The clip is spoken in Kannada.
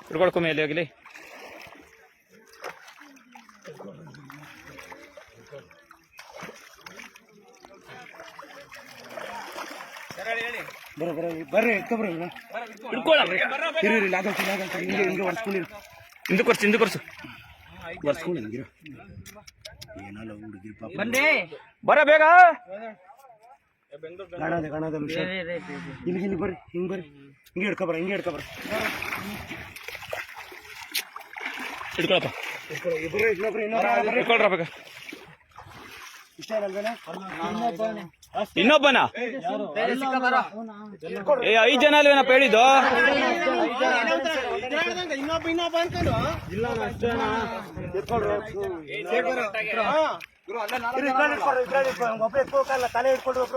ಹಿಡ್ಕೊಳ್ಕೊ ಮೇಲೆ ಹೋಗಲಿ. ಬರ್ರಿ ಹಿಂದಕ್ಕೆ ಕೊರ್ಸು ಬರ ಬೇಗ. ಇಲ್ಲಿ ಬರ್ರಿ, ಹಿಂಗೆ ಬರ್ರಿ, ಹಿಂಗೆ ಹಿಡ್ಕೊಬ್ರ, ಹಿಡ್ಕೊಳಪ್ಪ. ಹಿಡ್ಕೊಳ್ರ ಬೇಗ. ಇನ್ನೊಬ್ಬನ 5 ಜನ ಅಲ್ವೇನಪ್ಪ ಹೇಳಿದ್ದು? ತಲೆ ಇಟ್ಕೊಳ್ರಿ